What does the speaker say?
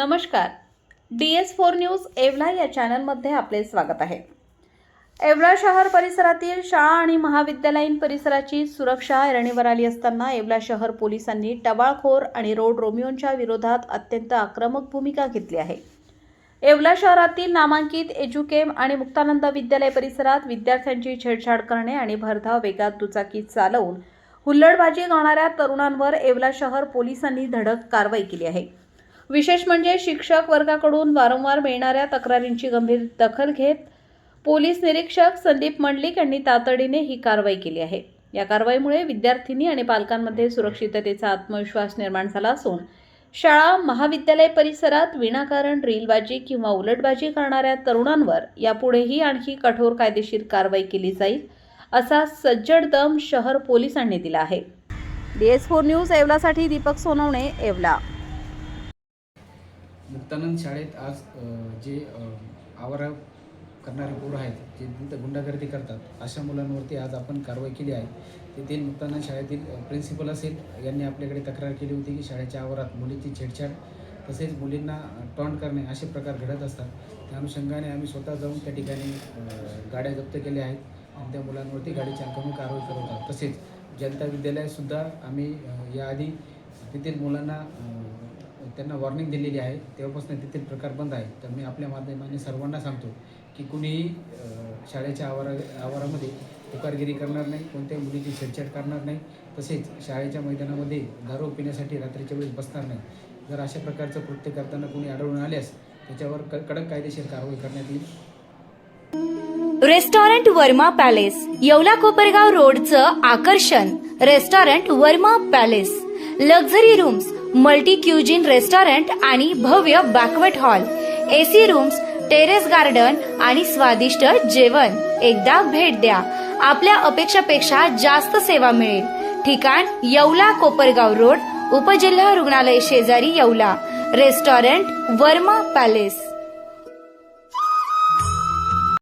नमस्कार, DS4 news Yeola या चॅनलमध्ये आपले स्वागत आहे। येवला शहर परिसरातील शाळा आणि महाविद्यालयीन परिसराची सुरक्षा ऐरणीवर आली असताना येवला शहर पोलिसांनी टवाळखोर आणि रोड रोमियोंच्या विरोधात अत्यंत आक्रमक भूमिका घेतली आहे। येवला शहरातील नामांकित एज्युकेम आणि मुक्तानंद विद्यालय परिसरात विद्यार्थ्यांची छेडछाड करणे आणि भरधाव वेगात दुचाकी चालवून हुल्लडबाजी करणाऱ्या तरुणांवर येवला शहर पोलिसांनी धडक कारवाई केली आहे। विशेष म्हणजे शिक्षक वर्गाकडून वारंवार मिळणाऱ्या तक्रारींची गंभीर दखल घेत पोलीस निरीक्षक संदीप मंडलिक यांनी तातडीने ही कारवाई केली आहे। या कारवाईमुळे विद्यार्थिनी आणि पालकांमध्ये सुरक्षिततेचा आत्मविश्वास निर्माण झाला असून शाळा महाविद्यालय परिसरात विनाकारण ड्रिलबाजी किंवा उलटबाजी करणाऱ्या तरुणांवर यापुढेही आणखी कठोर कायदेशीर कारवाई केली जाईल असा सज्जड दम शहर पोलिसांनी दिला आहे। DS4 न्यूज येवलासाठी दीपक सोनवणे, येवला। मुक्तानंद शाळेत आज जे आवारा करणारे पोरं आहेत, जे तिथं गुंडागर्दी करतात, अशा मुलांवरती आज आपण कारवाई केली आहे। तेथील मुक्तानंद शाळेतील प्रिन्सिपल असेल यांनी आपल्याकडे तक्रार केली होती की शाळेच्या आवारात मुलीची छेडछाड तसेच मुलींना टॉन्ट करणे असे प्रकार घडत असतात। त्या अनुषंगाने आम्ही स्वतः जाऊन त्या ठिकाणी गाड्या जप्त केल्या आहेत आणि त्या मुलांवरती गाडीची अंकमी कारवाई करत आहोत। तसेच जनता विद्यालयातसुद्धा आम्ही याआधी तेथील मुलांना त्यांना वॉर्निंग दिलेली आहे, तेव्हापासून तेथील प्रकार बंद आहे। तर मी आपल्या माध्यमाने सर्वांना सांगतो की कुणीही शाळेच्या आवारामध्ये तुकारगिरी करणार नाही, कोणत्याही मुलीची छेडछाड करणार नाही, तसेच शाळेच्या मैदानामध्ये दारू पिण्यासाठी रात्रीच्या वेळेस बसणार नाही। जर अशा प्रकारचं कृत्य करताना कोणी आढळून आल्यास त्याच्यावर कडक कायदेशीर कारवाई करण्यात येईल। रेस्टॉरंट वर्मा पॅलेस, येवला कोपरगाव रोडचं आकर्षण restaurant Varma palace. Luxury rooms, multi cuisine restaurant आणि भव्य banquet hall, AC rooms, terrace garden आणि स्वादिष्ट जेवण। एकदा भेट द्या, आपल्या अपेक्षापेक्षा जास्त सेवा मिळेल। ठिकाण येवला कोपरगाव रोड, उपजिल्हा रुग्णालय शेजारी येवला। Restaurant Varma palace.